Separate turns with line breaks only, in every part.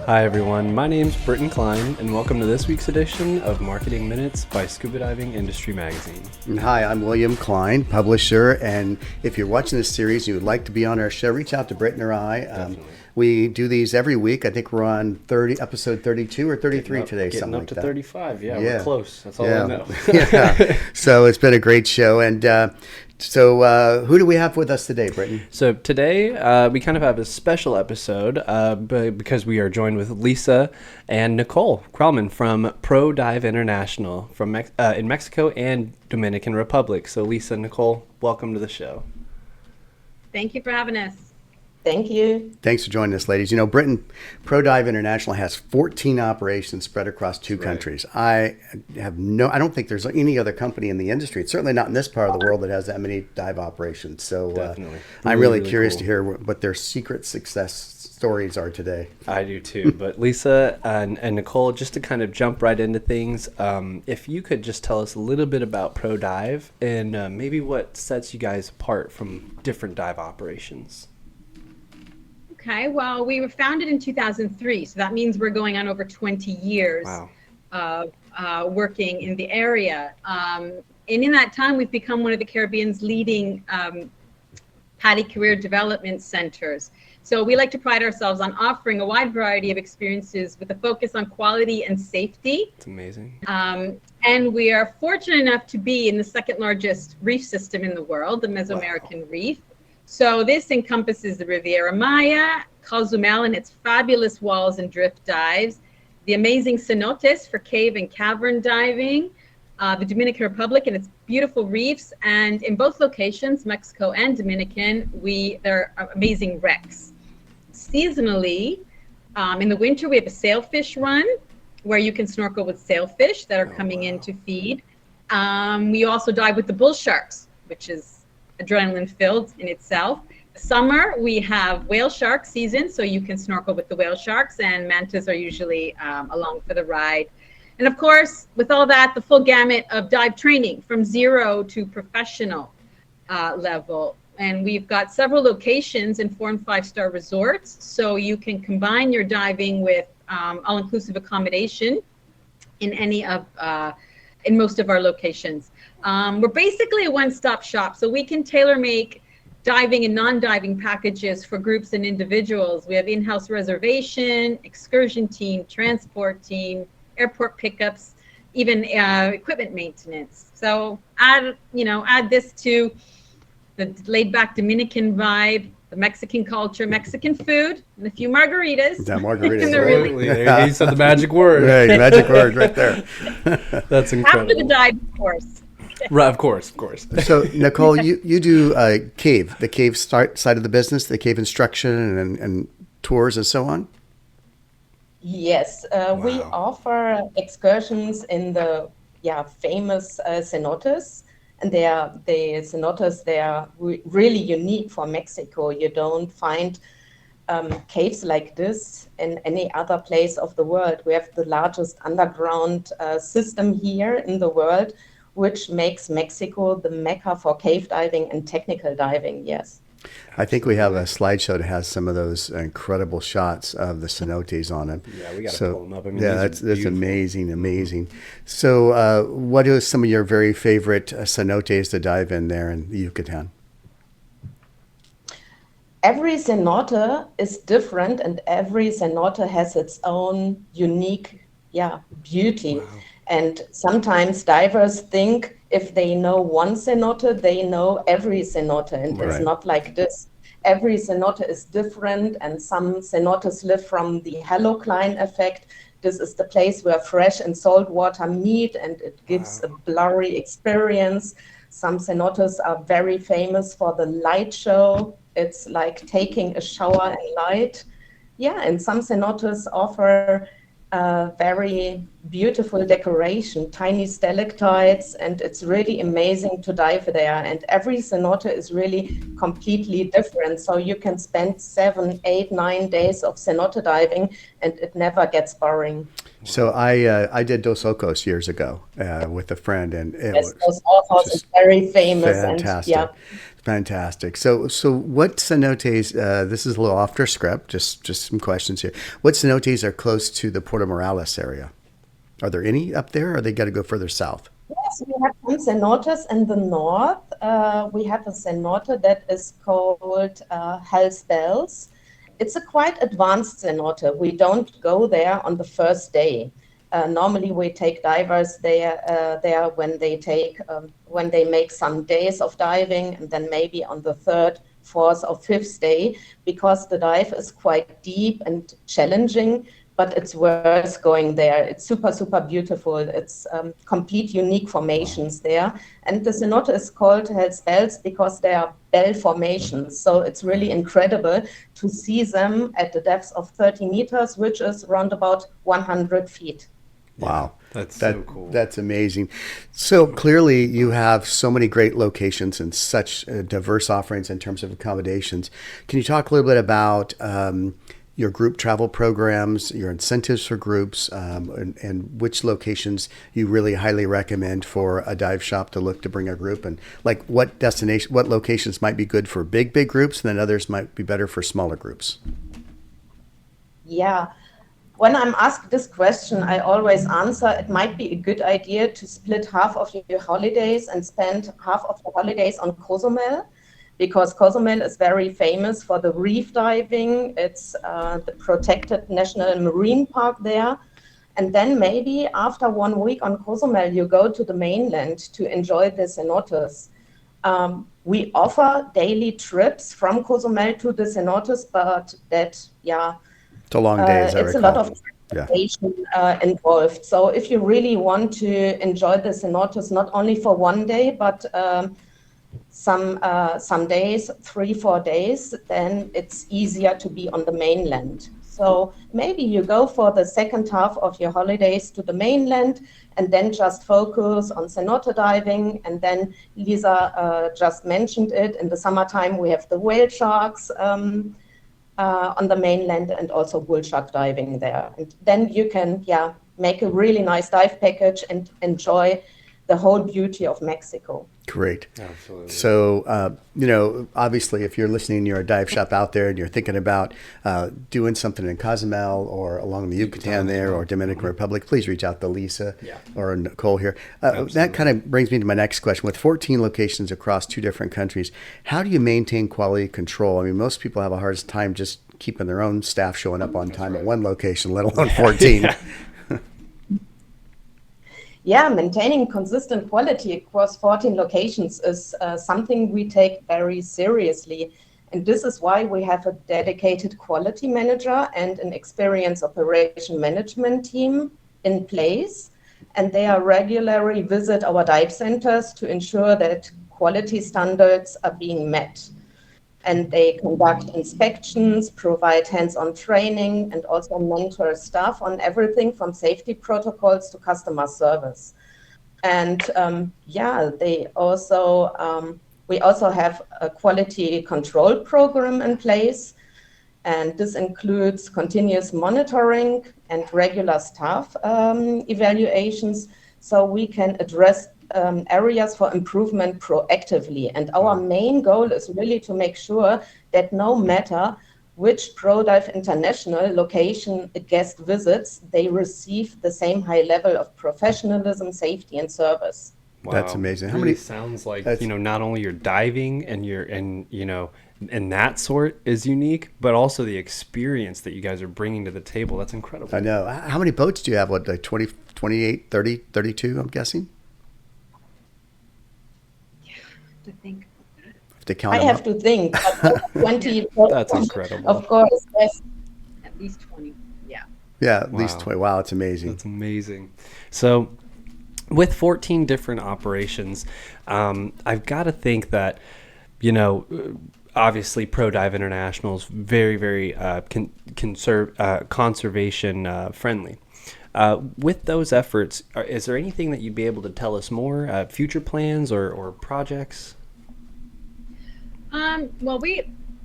Hi everyone, my name's Britain and Cline, and welcome to this week's edition of Marketing Minutes by Scuba Diving Industry Magazine.
And hi, I'm William Cline, publisher, and if you're watching this series and you would like to be on our show, reach out to Britain or I. We do these every week. I think we're on episode 32 or 33 today, something like that.
Getting up to 35, we're close. That's all I know.
Yeah. So it's been a great show, and so who do we have with us today, Britain?
So today we kind of have a special episode because we are joined with Lisa and Nicole Krallmann from Pro Dive International from in Mexico and Dominican Republic. So Lisa and Nicole, welcome to the show.
Thank you for having us.
Thank you.
Thanks for joining us, ladies. You know, Britain Pro Dive International has 14 operations spread across two countries. I don't think there's any other company in the industry. It's certainly not in this part of the world that has that many dive operations. So I'm really curious
cool
to hear what their secret success stories are today.
I do too. But Lisa and Nicole, just to kind of jump right into things, if you could just tell us a little bit about Pro Dive and maybe what sets you guys apart from different dive operations.
Okay, well, we were founded in 2003, so that means we're going on over 20 years of working in the area. And in that time, we've become one of the Caribbean's leading PADI career development centers. So we like to pride ourselves on offering a wide variety of experiences with a focus on quality and safety.
It's amazing.
And we are fortunate enough to be in the second largest reef system in the world, the Mesoamerican Reef. So this encompasses the Riviera Maya, Cozumel and its fabulous walls and drift dives, the amazing Cenotes for cave and cavern diving, the Dominican Republic and its beautiful reefs, and in both locations, Mexico and Dominican, there are amazing wrecks. Seasonally, in the winter, we have a sailfish run where you can snorkel with sailfish that are coming in to feed. We also dive with the bull sharks, which is adrenaline filled in itself. Summer, we have whale shark season, so you can snorkel with the whale sharks, and mantas are usually along for the ride. And of course, with all that, the full gamut of dive training from zero to professional level. And we've got several locations in 4- and 5-star resorts, so you can combine your diving with all-inclusive accommodation in most of our locations. We're basically a one-stop shop, so we can tailor-make diving and non-diving packages for groups and individuals. We have in-house reservation, excursion team, transport team, airport pickups, even equipment maintenance. So add this to the laid-back Dominican vibe, the Mexican culture, Mexican food, and a few margaritas.
Yeah, margaritas.
Absolutely. There you said the magic word.
Right, magic word right there.
That's incredible.
After the dive, of course.
Right, of course.
So, Nicole, you do the cave side of the business, the cave instruction and tours and so on?
Yes, we offer excursions in the famous cenotes. And the cenotes, they are really unique for Mexico. You don't find caves like this in any other place of the world. We have the largest underground system here in the world, which makes Mexico the mecca for cave diving and technical diving, yes.
I think we have a slideshow that has some of those incredible shots of the cenotes on it.
Yeah, we got to pull them up. I mean,
that's amazing. So what are some of your very favorite cenotes to dive in there in the Yucatan?
Every cenote is different, and every cenote has its own unique beauty. Wow. And sometimes divers think if they know one cenote, they know every cenote, and it's not like this. Every cenote is different, and some cenotes live from the halocline effect. This is the place where fresh and salt water meet, and it gives a blurry experience. Some cenotes are very famous for the light show. It's like taking a shower in light. Yeah, and some cenotes offer very beautiful decoration, tiny stalactites, and it's really amazing to dive there. And every cenote is really completely different. So you can spend 7, 8, 9 days of cenote diving, and it never gets boring.
So I did Dos Ocos years ago with a friend, and it
Yes,
was
those authors is
just
very famous, and
fantastic. Fantastic. So what cenotes? This is a little off the script. Just some questions here. What cenotes are close to the Puerto Morales area? Are there any up there, or they got to go further south?
Yes, we have some cenotes in the north. We have a cenote that is called Hell's Bells. It's a quite advanced cenote. We don't go there on the first day. Normally, we take divers there when they make some days of diving, and then maybe on the third, fourth, or fifth day, because the dive is quite deep and challenging. But it's worth going there. It's super, super beautiful. It's complete unique formations there. And the cenote is called Hell's Bells because they are bell formations. So it's really incredible to see them at the depths of 30 meters, which is around about 100 feet.
Wow.
That's so cool.
That's amazing. So clearly you have so many great locations and such diverse offerings in terms of accommodations. Can you talk a little bit about your group travel programs, your incentives for groups, and which locations you really highly recommend for a dive shop to look to bring a group, and like what locations might be good for big groups, and then others might be better for smaller groups?
Yeah. When I'm asked this question, I always answer it might be a good idea to split half of your holidays and spend half of the holidays on Cozumel, because Cozumel is very famous for the reef diving. It's the protected national marine park there. And then maybe after 1 week on Cozumel, you go to the mainland to enjoy the cenotes. We offer daily trips from Cozumel to the cenotes, but
It's a long day, as I
it's a
recall.
lot of transportation involved. So if you really want to enjoy the cenotes, not only for 1 day, but some days, 3-4 days, then it's easier to be on the mainland. So maybe you go for the second half of your holidays to the mainland and then just focus on cenote diving. And then Lisa just mentioned it. In the summertime, we have the whale sharks on the mainland, and also bull shark diving there. And then you can make a really nice dive package and enjoy the whole beauty of Mexico.
Great.
Absolutely.
So, obviously, if you're listening, you're a dive shop out there and you're thinking about doing something in Cozumel or along the Yucatan there or Dominican Republic, please reach out to Lisa or Nicole here. That kind of brings me to my next question. With 14 locations across 2 different countries, how do you maintain quality control? I mean, most people have a hard time just keeping their own staff showing up on time at one location, let alone 14.
Yeah, maintaining consistent quality across 14 locations is something we take very seriously. And this is why we have a dedicated quality manager and an experienced operation management team in place. And they are regularly visit our dive centers to ensure that quality standards are being met. And they conduct inspections, provide hands-on training, and also mentor staff on everything from safety protocols to customer service. And they also we also have a quality control program in place, and this includes continuous monitoring and regular staff evaluations, so we can address areas for improvement proactively. And our main goal is really to make sure that no matter which ProDive International location a guest visits, they receive the same high level of professionalism, safety, and service.
Wow.
That's amazing.
How many sounds like, not only your diving and that sort is unique, but also the experience that you guys are bringing to the table. That's incredible.
I know. How many boats do you have? What, like 20, 28, 30, 32, I'm guessing?
To think.
To count
I have to think. 20.
That's incredible.
Of course, yes.
At least 20. Yeah.
Yeah, at least 20. Wow, it's amazing.
That's amazing. So, with 14 different operations, I've got to think that, obviously ProDive International is very, very conservation friendly. With those efforts, is there anything that you'd be able to tell us more, future plans or projects?
Well,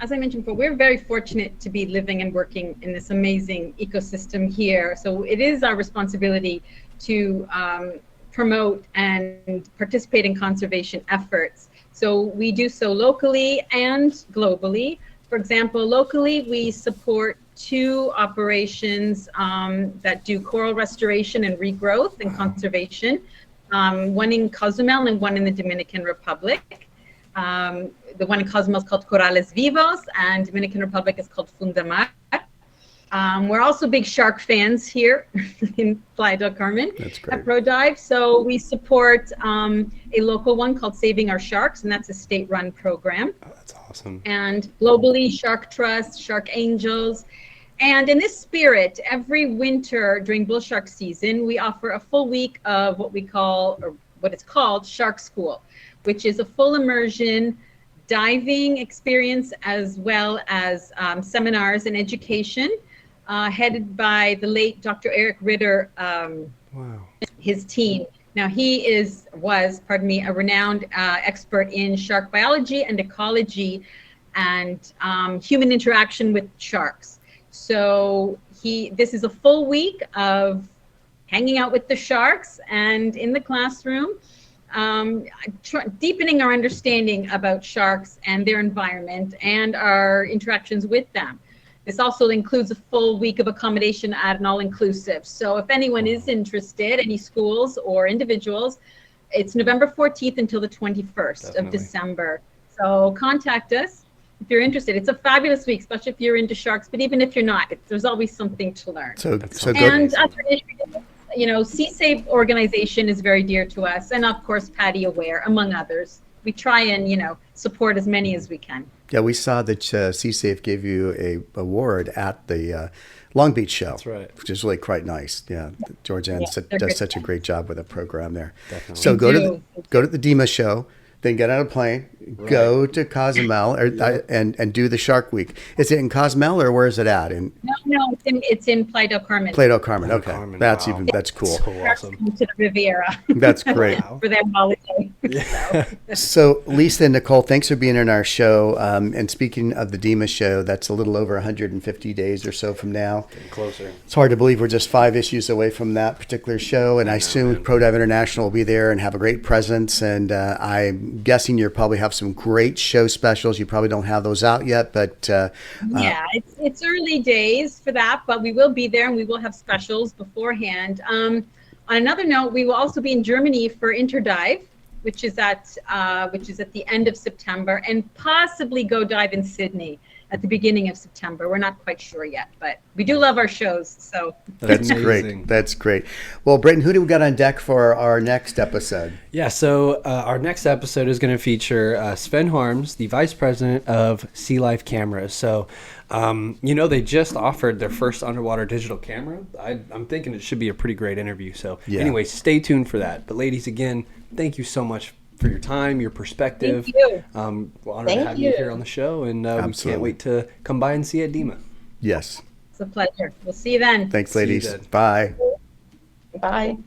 as I mentioned before, we're very fortunate to be living and working in this amazing ecosystem here. So it is our responsibility to promote and participate in conservation efforts. So we do so locally and globally. For example, locally, we support 2 operations that do coral restoration and regrowth and conservation, one in Cozumel and one in the Dominican Republic. The one in Cozumel is called Corales Vivos, and Dominican Republic is called Fundamar. We're also big shark fans here in Playa del Carmen at ProDive. So we support a local one called Saving Our Sharks, and that's a state-run program.
Oh, that's awesome.
And globally, Shark Trust, Shark Angels. And in this spirit, every winter during bull shark season, we offer a full week of what we call, or what it's called, Shark School, which is a full immersion diving experience as well as seminars and education, headed by the late Dr. Eric Ritter, his team. Now he was a renowned expert in shark biology and ecology and human interaction with sharks. So this is a full week of hanging out with the sharks and in the classroom, deepening our understanding about sharks and their environment and our interactions with them. This also includes a full week of accommodation at an all-inclusive. So if anyone is interested, any schools or individuals, it's November 14th until the 21st of December. So contact us if you're interested. It's a fabulous week, especially if you're into sharks, but even if you're not, there's always something to learn. And other issues, Sea Safe organization is very dear to us, and of course Patty Aware, among others. We try and support as many as we can.
Yeah, we saw that Sea Safe gave you a award at the Long Beach show.
That's right.
Which is really quite nice. Yeah, Georgianne does such a great job with the program there.
Definitely.
So go to the DEMA show. Then get on a plane, go to Cozumel, and do the Shark Week. Is it in Cozumel or where is it at?
No, it's in Playa del Carmen.
Playa del Carmen. Okay, that's cool.
So awesome.
To the Riviera.
That's great.
For their holiday.
So Lisa and Nicole, thanks for being in our show. And speaking of the DEMA show, that's a little over 150 days or so from now.
Getting closer.
It's hard to believe we're just 5 issues away from that particular show, and I assume ProDive International will be there and have a great presence. And I'm guessing you'll probably have some great show specials. You probably don't have those out yet, but
it's early days for that, but we will be there and we will have specials beforehand. On another note, we will also be in Germany for InterDive, which is at the end of September, and possibly go dive in Sydney at the beginning of September. We're not quite sure yet, but we do love our shows. So
that's great. That's great. Well, Britain, who do we got on deck for our next episode?
Yeah, so our next episode is going to feature Sven Harms, the Vice President of Sea Life Cameras. So, they just offered their first underwater digital camera. I'm thinking it should be a pretty great interview. So anyway, stay tuned for that. But ladies, again, thank you so much for your time, your perspective.
Thank you.
We're honored to have you here on the show, and we can't wait to come by and see you at DEMA.
Yes.
It's a pleasure. We'll see you then.
Thanks, ladies. Bye.
Bye.